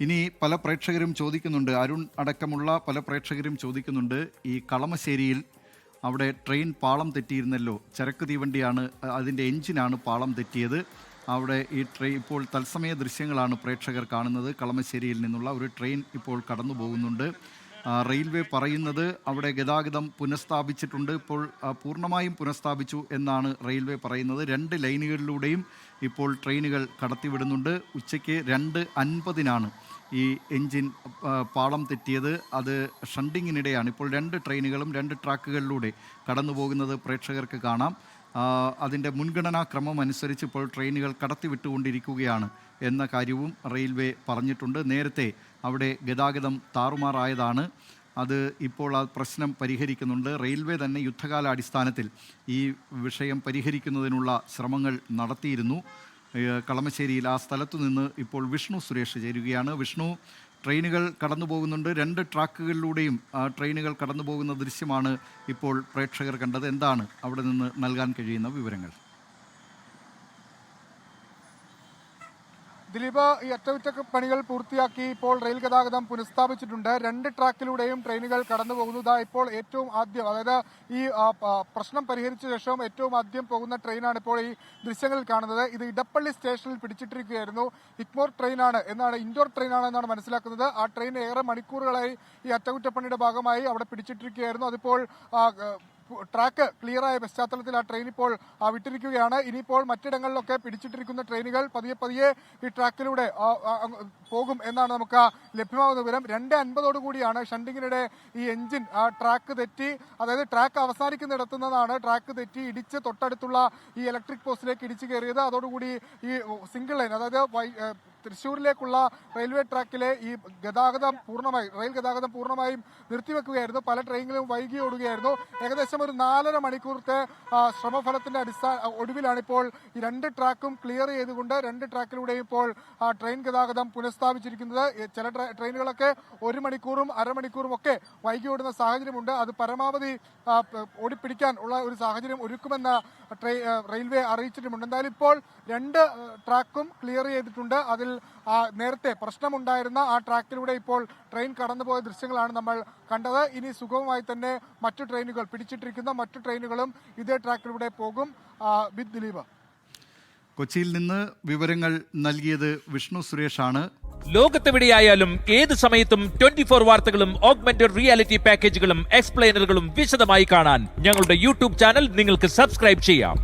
ഇനി പല പ്രേക്ഷകരും ചോദിക്കുന്നുണ്ട്, അരുൺ അടക്കമുള്ള പല പ്രേക്ഷകരും ചോദിക്കുന്നുണ്ട്, ഈ കളമശ്ശേരിയിൽ അവിടെ ട്രെയിൻ പാളം തെറ്റിയിരുന്നല്ലോ, ചരക്ക് തീവണ്ടിയാണ്, അതിൻ്റെ എഞ്ചിനാണ് പാളം തെറ്റിയത്. അവിടെ ഈ ട്രെയിൻ ഇപ്പോൾ തത്സമയ ദൃശ്യങ്ങളാണ് പ്രേക്ഷകർ കാണുന്നത്. കളമശ്ശേരിയിൽ നിന്നുള്ള ഒരു ട്രെയിൻ ഇപ്പോൾ കടന്നു പോകുന്നുണ്ട്. റെയിൽവേ പറയുന്നത് അവിടെ ഗതാഗതം പുനഃസ്ഥാപിച്ചിട്ടുണ്ട്, ഇപ്പോൾ പൂർണ്ണമായും പുനഃസ്ഥാപിച്ചു എന്നാണ് റെയിൽവേ പറയുന്നത്. 2 ലൈനുകളിലൂടെയും ഇപ്പോൾ ട്രെയിനുകൾ കടത്തിവിടുന്നുണ്ട്. ഉച്ചയ്ക്ക് 2:50 ഈ എൻജിൻ പാളം തെറ്റിയത്. അത് ഷണ്ടിങ്ങിനിടെയാണ്. ഇപ്പോൾ 2 ട്രെയിനുകളും 2 ട്രാക്കുകളിലൂടെ കടന്നു പോകുന്നത് പ്രേക്ഷകർക്ക് കാണാം. അതിൻ്റെ മുൻഗണനാ ക്രമം അനുസരിച്ച് ഇപ്പോൾ ട്രെയിനുകൾ കടത്തിവിട്ടുകൊണ്ടിരിക്കുകയാണ് എന്ന കാര്യവും റെയിൽവേ പറഞ്ഞിട്ടുണ്ട്. നേരത്തെ അവിടെ ഗതാഗതം താറുമാറായതാണ്. അത് ഇപ്പോൾ ആ പ്രശ്നം പരിഹരിക്കുന്നുണ്ട്. റെയിൽവേ തന്നെ യുദ്ധകാലാടിസ്ഥാനത്തിൽ ഈ വിഷയം പരിഹരിക്കുന്നതിനുള്ള ശ്രമങ്ങൾ നടത്തിയിരുന്നു. കളമശ്ശേരിയിൽ ആ സ്ഥലത്തു നിന്ന് ഇപ്പോൾ വിഷ്ണു സുരേഷ് ചേരുകയാണ്. വിഷ്ണു, ട്രെയിനുകൾ കടന്നു പോകുന്നുണ്ട്. 2 ട്രാക്കുകളിലൂടെയും ട്രെയിനുകൾ കടന്നു പോകുന്ന ദൃശ്യമാണ് ഇപ്പോൾ പ്രേക്ഷകർ കണ്ടത്. എന്താണ് അവിടെ നിന്ന് നൽകാൻ കഴിയുന്ന വിവരങ്ങൾ? ദിലീപ്, ഈ അറ്റകുറ്റപ്പണികൾ പൂർത്തിയാക്കി ഇപ്പോൾ റെയിൽ ഗതാഗതം പുനഃസ്ഥാപിച്ചിട്ടുണ്ട്. 2 ട്രാക്കിലൂടെയും ട്രെയിനുകൾ കടന്നു പോകുന്നു. ഇപ്പോൾ ഏറ്റവും ആദ്യം, അതായത് ഈ പ്രശ്നം പരിഹരിച്ച ശേഷം ഏറ്റവും ആദ്യം പോകുന്ന ട്രെയിനാണ് ഇപ്പോൾ ഈ ദൃശ്യങ്ങളിൽ കാണുന്നത്. ഇത് ഇടപ്പള്ളി സ്റ്റേഷനിൽ പിടിച്ചിട്ടിരിക്കുകയായിരുന്നു. ഇഗ്മോർ ട്രെയിനാണ് എന്നാണ്, ഇൻഡോർ ട്രെയിനാണ് എന്നാണ് മനസ്സിലാക്കുന്നത്. ആ ട്രെയിൻ ഏറെ മണിക്കൂറുകളായി ഈ അറ്റകുറ്റപ്പണിയുടെ ഭാഗമായി അവിടെ പിടിച്ചിട്ടിരിക്കുകയായിരുന്നു. അതിപ്പോൾ ട്രാക്ക് ക്ലിയറായ പശ്ചാത്തലത്തിൽ ആ ട്രെയിൻ ഇപ്പോൾ വിട്ടിരിക്കുകയാണ്. ഇനിയിപ്പോൾ മറ്റിടങ്ങളിലൊക്കെ പിടിച്ചിട്ടിരിക്കുന്ന ട്രെയിനുകൾ പതിയെ ഈ ട്രാക്കിലൂടെ പോകും എന്നാണ് നമുക്ക് ലഭ്യമാകുന്ന വിവരം. 2:50 ഷണ്ടിങ്ങിനിടെ ഈ എഞ്ചിൻ ട്രാക്ക് തെറ്റി, അതായത് ട്രാക്ക് അവസാനിക്കുന്നിടത്തു നിന്നാണ് ട്രാക്ക് തെറ്റി ഇടിച്ച് തൊട്ടടുത്തുള്ള ഈ ഇലക്ട്രിക് പോസ്റ്റിലേക്ക് ഇടിച്ചു കയറിയത്. അതോടുകൂടി ഈ സിംഗിൾ ലൈൻ, അതായത് തൃശ്ശൂരിലേക്കുള്ള റെയിൽവേ ട്രാക്കിലെ ഈ റെയിൽ ഗതാഗതം പൂർണ്ണമായും നിർത്തിവെക്കുകയായിരുന്നു. പല ട്രെയിനുകളും വൈകി ഓടുകയായിരുന്നു. ഏകദേശം ഒരു 4.5 മണിക്കൂറത്തെ ശ്രമഫലത്തിന്റെ ഒടുവിലാണ് ഇപ്പോൾ ഈ 2 ട്രാക്കും ക്ലിയർ ചെയ്തുകൊണ്ട് 2 ട്രാക്കിലൂടെയും ഇപ്പോൾ ട്രെയിൻ ഗതാഗതം പുനഃസ്ഥാപിച്ചിരിക്കുന്നത്. ചില ട്രെയിനുകളൊക്കെ 1 മണിക്കൂറും അരമണിക്കൂറും ഒക്കെ വൈകി ഓടുന്ന സാഹചര്യമുണ്ട്. അത് പരമാവധി ഓടിപ്പിടിക്കാൻ ഉള്ള ഒരു സാഹചര്യം ഒരുക്കുമെന്ന് റെയിൽവേ അറിയിച്ചിട്ടുമുണ്ട്. എന്തായാലും ഇപ്പോൾ 2 ട്രാക്കും ക്ലിയർ ചെയ്തിട്ടുണ്ട്. അതിൽ നേരത്തെ പ്രശ്നമുണ്ടായിരുന്ന ആ ട്രാക്കിലൂടെ ഇപ്പോൾ ട്രെയിൻ കടന്നുപോയ ദൃശ്യങ്ങളാണ് നമ്മൾ കണ്ടത്. ഇനി സുഗമമായി തന്നെ മറ്റു ട്രെയിനുകൾ, പിടിച്ചിട്ടിരിക്കുന്ന മറ്റു ട്രെയിനുകളും ഇതേ ട്രാക്കിലൂടെ പോകും. ദിലീപ്, കൊച്ചിയിൽ നിന്ന് വിവരങ്ങൾ നൽകിയത് വിഷ്ണു സുരേഷാണ്. ലോകത്തെവിടെയായാലും ഏത് സമയത്തും 24 വാർത്തകളും ഓഗ്മെന്റഡ് റിയാലിറ്റി പാക്കേജുകളും എക്സ്പ്ലെയിനറുകളും വിശദമായി കാണാൻ ഞങ്ങളുടെ യൂട്യൂബ് ചാനൽ നിങ്ങൾക്ക് സബ്സ്ക്രൈബ് ചെയ്യാം.